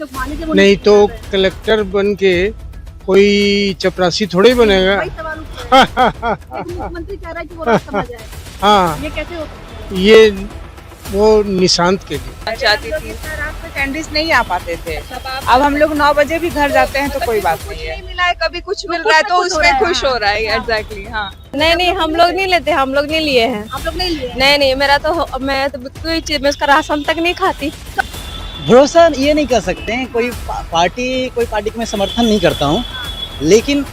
तो मान लीजिए वो नहीं तो कर रहे हैं। कलेक्टर बन के कोई चपरासी थोड़ी बनेगा। वही सवाल उठ रहा है। लेकिन मुख्यमंत्री कह रहा है कि वो राज्यसभा जाए, हाँ, ये कैसे हो सकता है? ये वो निशांत के लिए। चाहती थी रात में कैंडीज नहीं आ पाते थे। अब हम लोग 9 बजे भी घर जाते हैं तो कोई बात नहीं है। मिला है कभी कुछ मिल रहा है तो उसमें खुश हो रहा है। एग्जैक्टली हाँ। नहीं हम लोग नहीं लेते, हम लोग नहीं लिए हैं। आप लोग नहीं लिए? नहीं मेरा तो मैं तो कोई चीज में उसका राशन तक नहीं खाती। भरोसा ये नहीं कर सकते हैं, कोई पार्टी को मैं समर्थन नहीं करता हूँ, लेकिन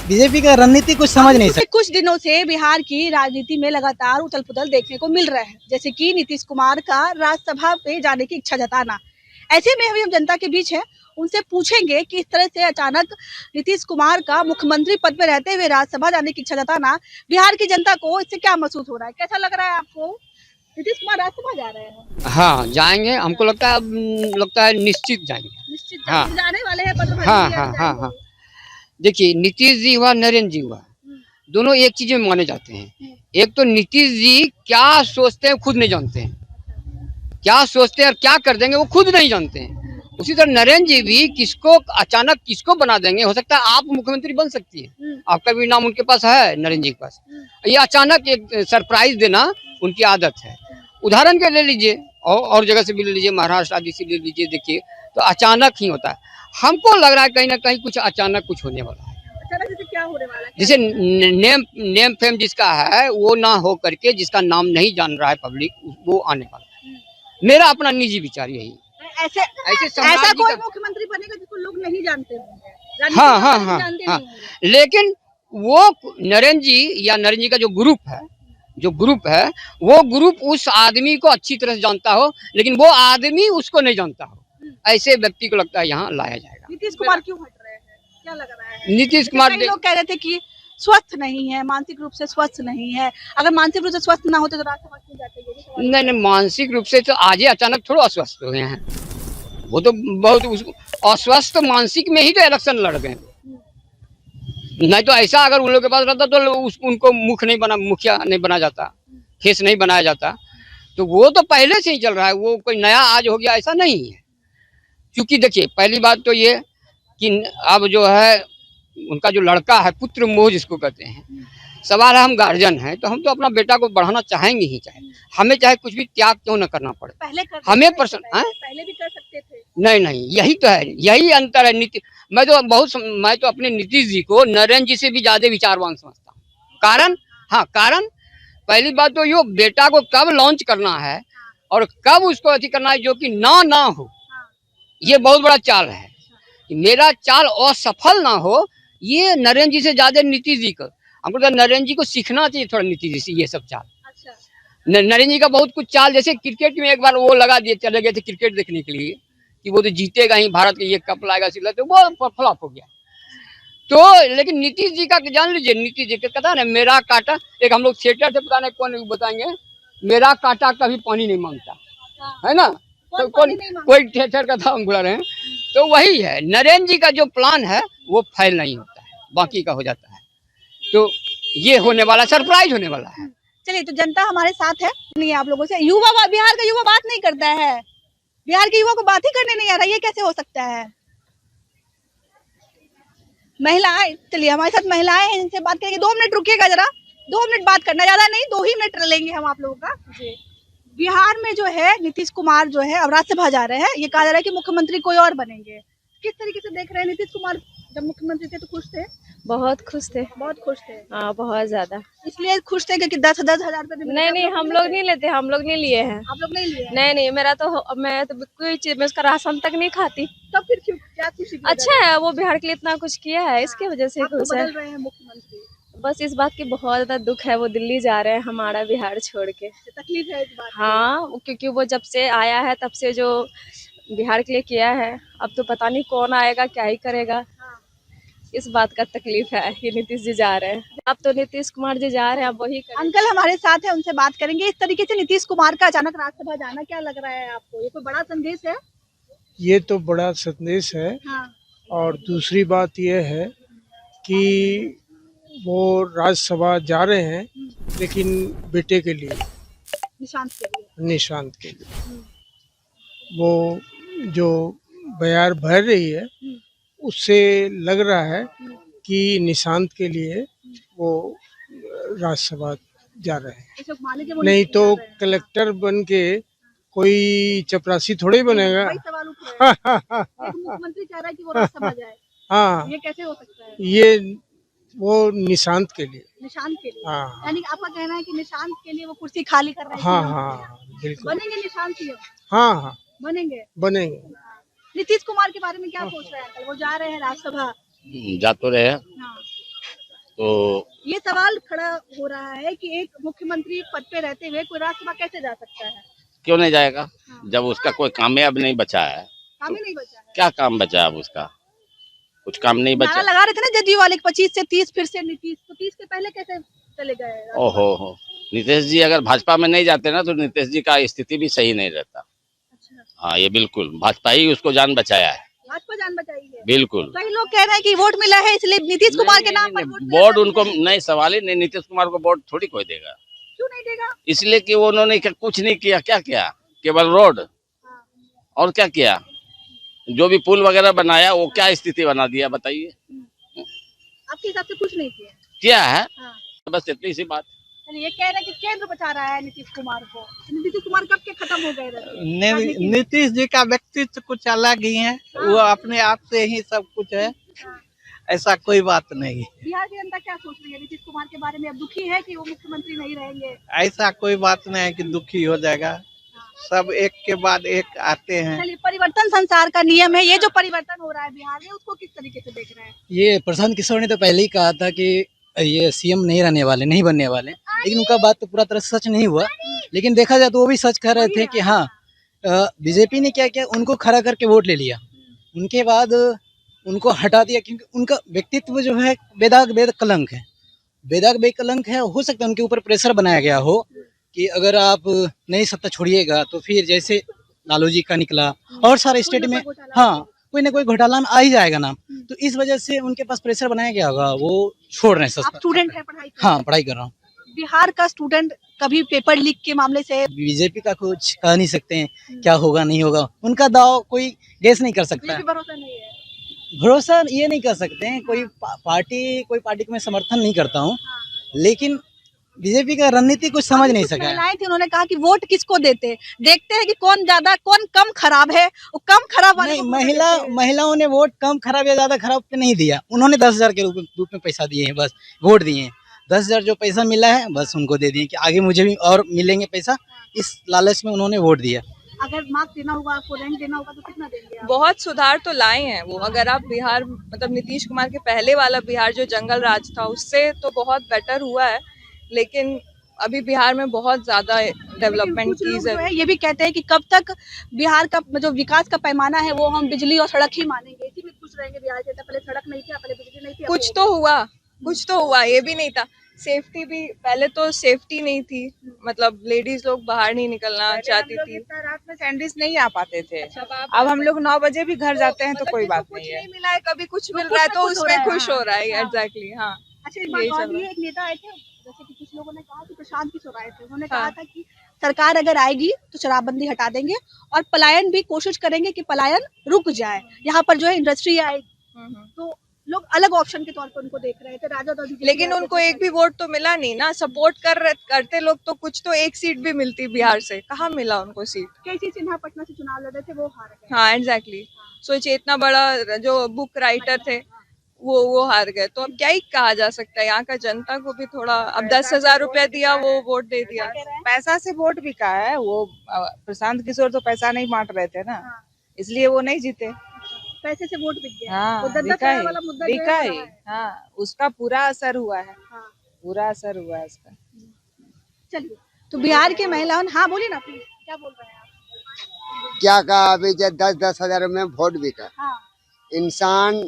बीजेपी का रणनीति कुछ समझ नहीं सकते। कुछ दिनों से बिहार की राजनीति में लगातार उथल पुथल देखने को मिल रहा है, जैसे कि नीतीश कुमार का राज्यसभा पे जाने की इच्छा जताना। ऐसे में अभी हम जनता के बीच है, उनसे पूछेंगे कि इस तरह से अचानक नीतीश कुमार का मुख्यमंत्री पद पे रहते हुए राज्यसभा जाने की इच्छा जताना बिहार की जनता को इससे क्या महसूस हो रहा है, कैसा लग रहा है आपको? नीतीश कुमार राज्यसभा जा रहे हैं? हाँ जाएंगे, हमको लगता है निश्चित जाएंगे। निश्चित हाँ। जाने वाले हैं, पद भरने हाँ के लिए हाँ हाँ जाएंगे। हाँ देखिए, नीतीश जी हुआ, नरेंद्र जी हुआ, दोनों एक चीज में माने जाते हैं। एक तो नीतीश जी क्या सोचते हैं खुद नहीं जानते हैं, क्या सोचते हैं और क्या कर देंगे वो खुद नहीं जानते हैं। उसी तरह नरेंद्र जी भी किसको अचानक किसको बना देंगे, हो सकता है आप मुख्यमंत्री बन सकती है, आपका भी नाम उनके पास है, नरेंद्र जी के पास। ये अचानक एक सरप्राइज देना उनकी आदत है। उदाहरण के ले लीजिए, और जगह से भी ले लीजिए, महाराष्ट्र आदि से ले लीजिए, देखिए तो अचानक ही होता है। हमको लग रहा है कहीं ना कहीं कुछ अचानक कुछ होने वाला है। अचानक जैसे क्या होने वाला है? जैसे नेम फेम जिसका है वो ना हो करके, जिसका नाम नहीं जान रहा है पब्लिक, वो आने वाला है। मेरा अपना निजी विचार यही है। ऐसा कोई मुख्यमंत्री बनेगा जिसको लोग नहीं जानते होंगे? हाँ हाँ हाँ हाँ, लेकिन वो नरेंद्र जी का जो ग्रुप है वो ग्रुप उस आदमी को अच्छी तरह से जानता हो, लेकिन वो आदमी उसको नहीं जानता हो, ऐसे व्यक्ति को लगता है यहाँ लाया जाएगा। नीतीश कुमार क्यों हट रहे हैं, क्या लग रहा है? नीतीश कुमार कई लोग कह रहे थे कि स्वस्थ नहीं है, मानसिक रूप से स्वस्थ नहीं है। अगर मानसिक रूप से स्वस्थ ना होते तो राज्यसभा क्यों जाते? ये भी सवाल है। नहीं, मानसिक रूप से तो आज ही अचानक थोड़ा अस्वस्थ हो गए हैं, वो तो बहुत अस्वस्थ मानसिक में ही तो इलेक्शन लड़ गए। नहीं तो ऐसा अगर उन लोग के पास रहता तो उनको मुखिया नहीं बना जाता, फेस नहीं बनाया जाता। तो वो तो पहले से ही चल रहा है, वो कोई नया आज हो गया ऐसा नहीं है। क्योंकि देखिए, पहली बात तो ये कि अब जो है उनका जो लड़का है, पुत्र मोह जिसको कहते हैं, सवाल है हम गार्जियन हैं तो हम तो अपना बेटा को बढ़ाना चाहेंगे ही, हमें चाहे कुछ भी त्याग क्यों न करना पड़े। पहले कर हमें पहले भी कर सकते थे। नहीं, यही तो है, यही अंतर है। मैं तो अपने नीतीश जी को नरेंद्र जी से भी ज्यादा विचारवान समझता हूँ। कारण पहली बात तो ये बेटा को कब लॉन्च करना है और कब उसको अति करना है जो कि ना हो, ये बहुत बड़ा चाल है। मेरा चाल असफल ना हो, ये नरेंद्र जी से ज्यादा नीतीश जी को, हमको तो नरेंद्र जी को सीखना चाहिए थोड़ा नीतीश जी से ये सब चाल। अच्छा। नरेंद्र जी का बहुत कुछ चाल, जैसे क्रिकेट में एक बार वो लगा दिए, चले गए थे क्रिकेट देखने के लिए कि वो तो जीतेगा ही, भारत के ये कप लाएगा सिला, तो वो फ्लॉप हो गया। तो लेकिन नीतीश जी का जान लीजिए, नीतीश जी का कहता है मेरा कांटा, एक हम लोग थिएटर से पता नहीं कौन बताएंगे, मेरा कांटा कभी पानी नहीं मांगता, है ना? तो कोई थिएटर का था, हम बुला रहे हैं। तो वही है, नरेंद्र जी का जो प्लान है वो फेल नहीं होता है, बाकी का हो जाता है। तो ये होने वाला, सरप्राइज होने वाला है। चलिए, तो जनता हमारे साथ है, नहीं आप लोगों से। बिहार का युवा बात नहीं करता है, बिहार के युवा को बात ही करने नहीं आ रहा, ये कैसे हो सकता है? महिलाएं, चलिए हमारे साथ महिलाएं हैं, इनसे बात करेंगे। 2 मिनट रुकिएगा जरा, 2 मिनट बात करना, ज्यादा नहीं, 2 ही मिनट लेंगे हम आप लोगों का। बिहार में जो है नीतीश कुमार जो है अब राज्यसभा जा रहे हैं, ये कहा जा रहा है कि मुख्यमंत्री कोई और बनेंगे। किस तरीके से देख रहे हैं? नीतीश कुमार जब मुख्यमंत्री थे तो खुश थे? बहुत खुश थे। बहुत खुश थे। हाँ, बहुत ज्यादा। इसलिए खुश थे क्योंकि 10,000 रुपए भी नहीं हम लोग नहीं लेते, हम लोग नहीं लिए हैं। आप लोग नहीं लिए? नहीं मैं तो कोई चीज में उसका राशन तक नहीं खाती। तब फिर क्यों, क्या खुशी की अच्छा है, वो बिहार के लिए इतना कुछ किया है, इसके वजह से खुश है। बदल रहे हैं मुख्यमंत्री? बस इस बात की बहुत ज्यादा दुख है, वो दिल्ली जा रहे हैं हमारा बिहार छोड़ के। तकलीफ है इस बात? हाँ, क्योंकि वो जब से आया है तब से जो बिहार के लिए किया है, अब तो पता नहीं कौन आएगा, क्या ही करेगा। इस बात का तकलीफ है कि नीतीश जी जा रहे हैं। अब तो नीतीश कुमार जी जा रहे हैं, अब वही करें। अंकल हमारे साथ है, उनसे बात करेंगे। इस तरीके से नीतीश कुमार का अचानक राज्यसभा जाना, क्या लग रहा है आपको? ये कोई बड़ा संदेश है? ये तो बड़ा संदेश है। हाँ। और दूसरी बात ये है कि वो राज्यसभा जा रहे हैं, लेकिन बेटे के लिए, निशांत के लिए। निशांत के लिए। वो जो बयार भर रही है, उससे लग रहा है कि निशांत के लिए वो राज्यसभा जा रहे हैं। ऐसे माने कि वो नहीं तो जा रहे हैं। कलेक्टर बन के कोई चपरासी थोड़ी बनेगा। वही सवाल उठ रहा है। एक मुख्यमंत्री कह रहा है कि वो राज्यसभा जाए, हाँ, ये कैसे हो सकता है? ये वो निशांत के लिए। निशांत के लिए, हाँ यानी आपका कहना है कि निशांत के लिए वो कुर्सी खाली कर रहे हैं? हाँ सीएम? हाँ बिल्कुल। बनेंगे निशांत सीएम? हाँ हाँ बनेंगे। बनेंगे। नीतीश कुमार के बारे में क्या सोच रहे हैं अंकल? वो जा रहे हैं राज्यसभा। जा तो रहे हैं, हाँ, तो ये सवाल खड़ा हो रहा है कि एक मुख्यमंत्री पद पे रहते हुए कोई राज्यसभा कैसे जा सकता है? क्यों नहीं जाएगा हाँ। जब उसका कोई कामयाब नहीं बचा है। काम ही नहीं बचा है। क्या काम बचा अब उसका? कुछ काम नहीं नारा बचा। लगा रहे थे ना जदयू वाले 25 से 30 फिर से नीतीश, तो 30 के पहले कैसे चले गए राज्यसभा? ओहो हो, नीतीश जी अगर भाजपा में नहीं जाते ना तो नीतीश जी का स्थिति भी सही नहीं रहता। अच्छा, हाँ, ये बिल्कुल भाजपा ही उसको जान बचाया है, भाजपा जान बचाई है। बिल्कुल। कई लोग कह रहे हैं कि वोट मिला है इसलिए नीतीश कुमार के नाम पर वोट मिला बोर्ड है। उनको नहीं, सवाल ही नहीं, नीतीश कुमार को बोर्ड थोड़ी कोई देगा। क्यों नहीं देगा? इसलिए कि उन्होंने कुछ नहीं किया। क्या किया? केवल रोड, और क्या किया? जो भी पुल वगैरह बनाया वो क्या स्थिति बना दिया बताइए? आपके हिसाब से कुछ नहीं किया? क्या है? हाँ। बस इतनी सी बात। चलिए, ये कह रहे हैं कि केंद्र बचा रहा है नीतीश कुमार को। नीतीश कुमार कब के खत्म हो गए रहते? नीतीश जी का व्यक्तित्व कुछ अलग ही है, वो अपने आप से ही सब कुछ है, ऐसा कोई बात नहीं। बिहार की जनता क्या सोच रही है नीतीश कुमार के बारे में? अब दुखी है कि वो मुख्यमंत्री नहीं रहेंगे? ऐसा कोई बात नहीं है कि दुखी हो जाएगा, सब एक के बाद एक आते हैं। चलिए, परिवर्तन संसार का नियम है। ये जो परिवर्तन हो रहा है बिहार में, उसको किस तरीके से देख रहे हैं? ये प्रशांत किशोर ने तो पहले ही कहा था कि ये सीएम नहीं रहने वाले, नहीं बनने वाले, लेकिन उनका बात तो पूरा तरह से सच नहीं हुआ। लेकिन देखा जाए तो वो भी सच कह रहे थे कि हाँ, बीजेपी ने क्या किया, उनको खड़ा करके वोट ले लिया, उनके बाद उनको हटा दिया, क्योंकि उनका व्यक्तित्व जो है बेदाग बेद कलंक है, बेदाग बेद कलंक है। हो सकता है उनके ऊपर प्रेशर बनाया गया हो कि अगर आप नई सत्ता छोड़िएगा तो फिर जैसे लालू जी का निकला और सारे स्टेट में, हाँ, कोई ना कोई घोटाला में आ ही जाएगा ना, तो इस वजह से उनके पास प्रेशर बनाया गया होगा, वो छोड़ रहे हैं। आप स्टूडेंट है, पढ़ाई कर रहे हैं। हाँ, पढ़ाई कर रहा हूँ। बिहार का स्टूडेंट कभी पेपर लीक के मामले से बीजेपी का कुछ कह नहीं सकते हैं, क्या होगा नहीं होगा, उनका दाव कोई गेस नहीं कर सकता है। भरोसा नहीं है। भरोसा ये नहीं कर सकते हैं, कोई पार्टी को मैं समर्थन नहीं करता हूँ, लेकिन बीजेपी का रणनीति कुछ समझ नहीं सका है। महिलाएं थी, उन्होंने कहा कि वोट किसको देते, देखते हैं कि कौन ज्यादा कौन कम खराब है, वो कम खराब वाले नहीं, को वोट देते हैं। महिलाओं ने वोट कम खराब या ज्यादा खराब पे नहीं दिया, उन्होंने 10,000 के रूप में पैसा दिए हैं, बस वोट दिए हैं। 10,000 जो पैसा मिला है बस उनको दे दिए कि आगे मुझे भी और मिलेंगे पैसा, इस लालच में उन्होंने वोट दिया। अगर मार्क्स देना होगा, आपको रैंक देना होगा तो कितना देंगे आप? बहुत सुधार तो लाए हैं वो। अगर आप बिहार, मतलब नीतीश कुमार के पहले वाला बिहार जो जंगल राज था, उससे तो बहुत बेटर हुआ है, लेकिन अभी बिहार में बहुत ज्यादा डेवलपमेंट कुछ की लोग जो है ये भी कहते हैं कि कब तक बिहार का जो विकास का पैमाना है वो हम बिजली और सड़क ही मानेंगे, इसी में खुश रहेंगे। बिहार के पहले सड़क नहीं थी, पहले बिजली नहीं थी, अब कुछ हो तो हुआ, कुछ तो हुआ, ये भी नहीं था। सेफ्टी भी, पहले तो सेफ्टी नहीं थी, मतलब लेडीज लोग बाहर नहीं निकलना चाहती थी। रात में सैंडविच नहीं आ पाते थे। अब हम लोग 9 बजे भी घर जाते हैं तो कोई बात नहीं है। मिला है, कभी कुछ मिल रहा है तो उसमें खुश हो रहा है। एग्जैक्टली, हाँ। अच्छा, एक बात और भी है, एक नेता आए थे, जैसे कि कुछ लोगों ने कहा कि प्रशांत किशोर आए थे, उन्होंने कहा था कि सरकार अगर आएगी तो शराबबंदी हटा देंगे और पलायन भी कोशिश करेंगे कि पलायन रुक जाए, यहाँ पर जो है इंडस्ट्री आएगी। तो लोग अलग ऑप्शन के तौर पर उनको देख रहे थे, राजद और बीजेपी। लेकिन उनको एक भी वोट तो मिला नहीं ना। सपोर्ट करते लोग तो कुछ तो एक सीट भी मिलती बिहार से, कहाँ मिला उनको सीट। केसी सिन्हा पटना से चुनाव लड़ रहे थे, वो हार गए। हाँ, एग्जैक्टली। सोचिए, इतना बड़ा जो बुक राइटर थे वो हार गए, तो अब क्या ही कहा जा सकता है। यहाँ का जनता को भी थोड़ा, अब 10,000 रुपया दिया, वो वोट दे दिया। पैसा से वोट बिका है। वो प्रशांत किशोर तो पैसा नहीं बांट रहे थे ना, इसलिए वो नहीं जीते। पैसे से वोट बिक गया। हाँ, वो दद्दा बिका चाय ही, वाला मुद्दा जो है बिका ही। बड़ा है। हाँ, उसका पूरा असर हुआ है। हाँ। पूरा असर हुआ है उसका। चलिए, तो बिहार के महिलाओं, हाँ बोलिए ना प्लीज, क्या बोल रहे हैं आप? क्या कहा अभी, जब 10-10 हजार में वोट बिका, हाँ, इंसान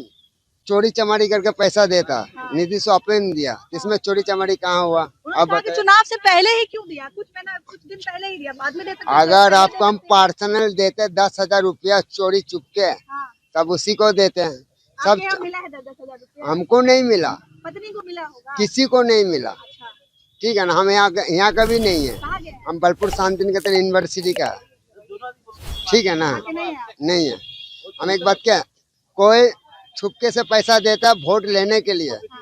चोरी चमारी करके पैसा देता, नीतीश को अपने नहीं दिया, इसमें चोरी चमारी कहाँ हुआ? उन्होंने अब कहा कि बताइए। चुनाव से पहले ही क्यों दिया? कुछ दिन पहले ही दिया, बाद में देते तो अगर पहले आपको हम देते। पर्सनल देते 10,000 रुपया चोरी चुपके, हाँ, तब उसी को देते हैं। आपके यहाँ सब मिला है 10,000 रुपया? हमको नहीं मिला, पत्नी को मिला होगा। किसी को नहीं मिला। अच्छा, ठीक है ना, हम यहाँ का भी नहीं है, कहाँ गए? हम बलपुर शांति निकेतन यूनिवर्सिटी का, ठीक है ना, कि नहीं है? नहीं है। हम एक बात क्या, कोई छुपके से पैसा देता है वोट लेने के लिए,